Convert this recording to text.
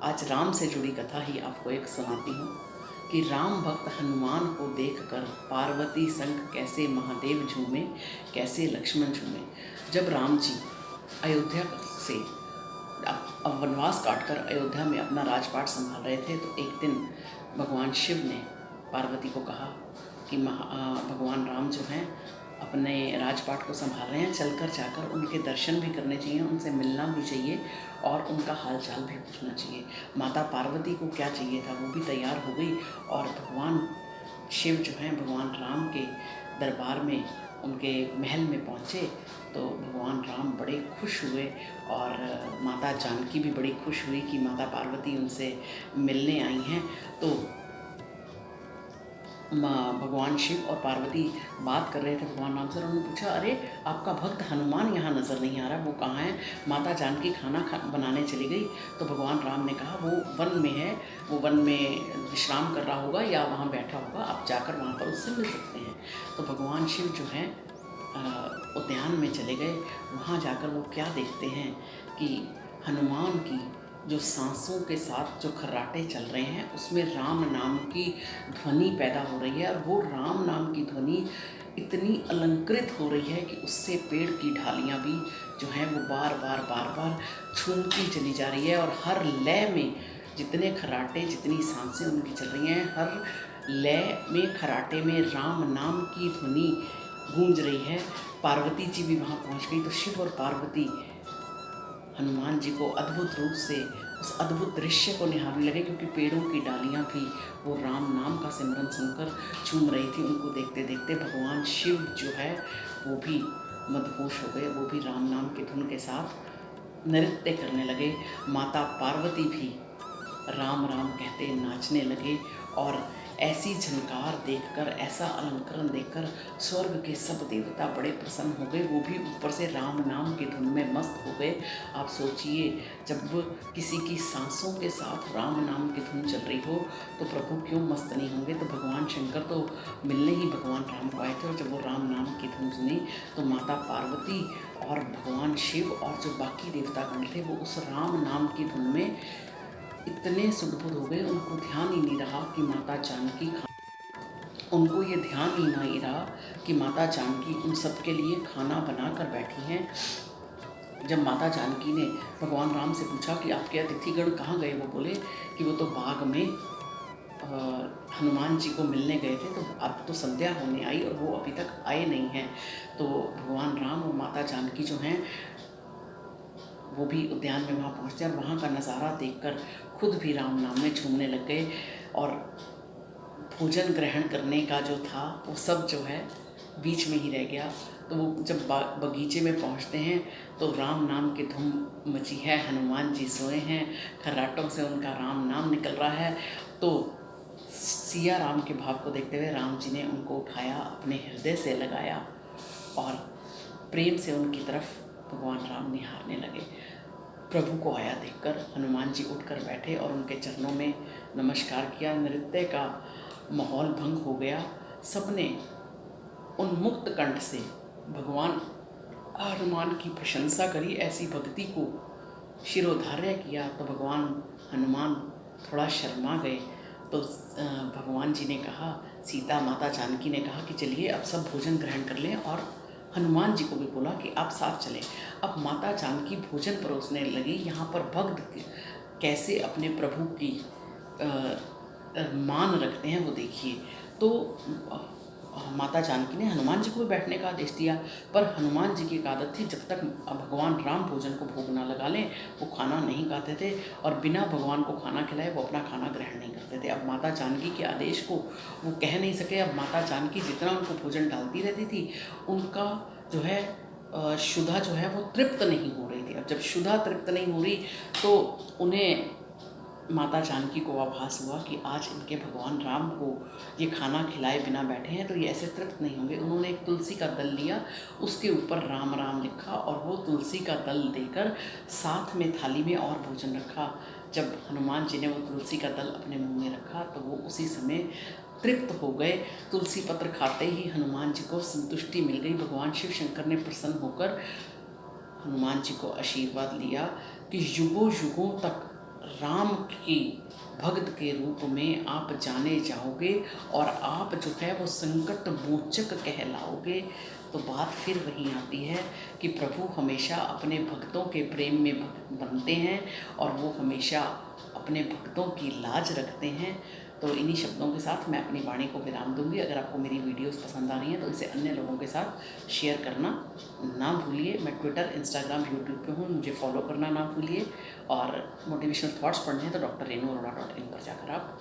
आज राम से जुड़ी कथा ही आपको एक सुनाती हूँ कि राम भक्त हनुमान को देखकर पार्वती संग कैसे महादेव झूमे, कैसे लक्ष्मण झूमे। जब राम जी अयोध्या से अब वनवास काटकर अयोध्या में अपना राजपाट संभाल रहे थे, तो एक दिन भगवान शिव ने पार्वती को कहा कि भगवान राम जो हैं अपने राजपाट को संभाल रहे हैं, चलकर जाकर उनके दर्शन भी करने चाहिए, उनसे मिलना भी चाहिए और उनका हालचाल भी पूछना चाहिए। माता पार्वती को क्या चाहिए था, वो भी तैयार हो गई और भगवान शिव जो हैं भगवान राम के दरबार में, उनके महल में पहुँचे। तो भगवान राम बड़े खुश हुए और माता जानकी भी बड़ी खुश हुई कि माता पार्वती उनसे मिलने आई हैं। तो भगवान शिव और पार्वती बात कर रहे थे भगवान राम से। उन्होंने पूछा, अरे आपका भक्त हनुमान यहाँ नज़र नहीं आ रहा, वो कहाँ है? माता जानकी खाना बनाने चली गई। तो भगवान राम ने कहा वो वन में है, वो वन में विश्राम कर रहा होगा या वहाँ बैठा होगा, आप जाकर वहाँ पर उससे मिल सकते हैं। तो भगवान शिव जो हैं उद्यान में चले गए। वहाँ जाकर वो क्या देखते हैं कि हनुमान की जो सांसों के साथ जो खर्राटे चल रहे हैं, उसमें राम नाम की ध्वनि पैदा हो रही है और वो राम नाम की ध्वनि इतनी अलंकृत हो रही है कि उससे पेड़ की ढालियाँ भी जो हैं वो बार बार झूमती चली जा रही है। और हर लय में जितने खर्राटे, जितनी सांसें उनकी चल रही हैं, हर लय में खर्राटे में राम नाम की ध्वनि गूंज रही है। पार्वती जी भी वहाँ पहुँच गई। तो शिव और पार्वती हनुमान जी को अद्भुत रूप से उस अद्भुत दृश्य को निहारने लगे, क्योंकि पेड़ों की डालियाँ भी वो राम नाम का सिमरन सुनकर झूम रही थी। उनको देखते देखते भगवान शिव जो है वो भी मदहोश हो गए, वो भी राम नाम की धुन के साथ नृत्य करने लगे। माता पार्वती भी राम राम कहते नाचने लगे और ऐसी झनकार देखकर, ऐसा अलंकरण देखकर स्वर्ग के सब देवता बड़े प्रसन्न हो गए। वो भी ऊपर से राम नाम की धुन में मस्त हो गए। आप सोचिए, जब किसी की सांसों के साथ राम नाम की धुन चल रही हो तो प्रभु क्यों मस्त नहीं होंगे। तो भगवान शंकर तो मिलने ही भगवान राम को आए थे और जब वो राम नाम की धुन सुनी तो माता पार्वती और भगवान शिव और जो बाकी देवतागण थे वो उस राम नाम की धुन में इतने सुदबुद हो गए, उनको ध्यान ही नहीं रहा कि माता जानकी उनको ये ध्यान ही नहीं रहा कि माता जानकी उन सब के लिए खाना बना कर बैठी हैं। जब माता जानकी ने भगवान राम से पूछा कि आपके अतिथिगण कहाँ गए, वो बोले कि वो तो बाग में हनुमान जी को मिलने गए थे, तो अब तो संध्या होने आई और वो अभी तक आए नहीं हैं। तो भगवान राम और माता जानकी जो हैं वो भी उद्यान में वहाँ पहुँचते और वहाँ का नज़ारा देखकर खुद भी राम नाम में झूमने लग गए। और भोजन ग्रहण करने का जो था वो सब जो है बीच में ही रह गया। तो वो जब बगीचे में पहुँचते हैं तो राम नाम की धूम मची है, हनुमान जी सोए हैं, खर्राटों से उनका राम नाम निकल रहा है। तो सिया राम के भाव को देखते हुए राम जी ने उनको उठाया, अपने हृदय से लगाया और प्रेम से उनकी तरफ भगवान राम निहारने लगे। प्रभु को आया देखकर हनुमान जी उठकर बैठे और उनके चरणों में नमस्कार किया। नृत्य का माहौल भंग हो गया। सबने उन्मुक्त कंठ से भगवान हनुमान की प्रशंसा करी, ऐसी भक्ति को शिरोधार्य किया। तो भगवान हनुमान थोड़ा शर्मा गए। तो भगवान जी ने कहा, सीता माता जानकी ने कहा कि चलिए अब सब भोजन ग्रहण कर लें, और हनुमान जी को भी बोला कि आप साथ चलें। अब माता जानकी भोजन परोसने लगी। यहाँ पर भक्त कैसे अपने प्रभु की मान रखते हैं वो देखिए। तो माता जानकी ने हनुमान जी को भी बैठने का आदेश दिया, पर हनुमान जी की एक आदत थी, जब तक भगवान राम भोजन को भोग ना लगा लें वो खाना नहीं खाते थे और बिना भगवान को खाना खिलाए वो अपना खाना ग्रहण नहीं करते थे। अब माता जानकी के आदेश को वो कह नहीं सके। अब माता जानकी जितना उनको भोजन डालती रहती थी, उनका जो है क्षुधा जो है वो तृप्त नहीं हो रही थी। अब जब क्षुधा तृप्त नहीं हो रही तो उन्हें माता जानकी को आभास हुआ कि आज इनके भगवान राम को ये खाना खिलाए बिना बैठे हैं तो ये ऐसे तृप्त नहीं होंगे। उन्होंने एक तुलसी का दल लिया, उसके ऊपर राम राम लिखा और वो तुलसी का दल देकर साथ में थाली में और भोजन रखा। जब हनुमान जी ने वो तुलसी का दल अपने मुंह में रखा तो वो उसी समय तृप्त हो गए। तुलसी पत्र खाते ही हनुमान जी को संतुष्टि मिल गई। भगवान शिव शंकर ने प्रसन्न होकर हनुमान जी को आशीर्वाद लिया कि युगों युगों तक राम की भक्त के रूप में आप जाने जाओगे और आप जो है वो संकट मोचक कहलाओगे। तो बात फिर वहीं आती है कि प्रभु हमेशा अपने भक्तों के प्रेम में बनते हैं और वो हमेशा अपने भक्तों की लाज रखते हैं। तो इन्हीं शब्दों के साथ मैं अपनी वाणी को विराम दूंगी। अगर आपको मेरी वीडियोस पसंद आ रही हैं तो इसे अन्य लोगों के साथ शेयर करना ना भूलिए। मैं ट्विटर, इंस्टाग्राम, यूट्यूब पे हूँ, मुझे फॉलो करना ना भूलिए। और मोटिवेशनल थॉट्स पढ़ने हैं तो drrenuarora.in पर जाकर आप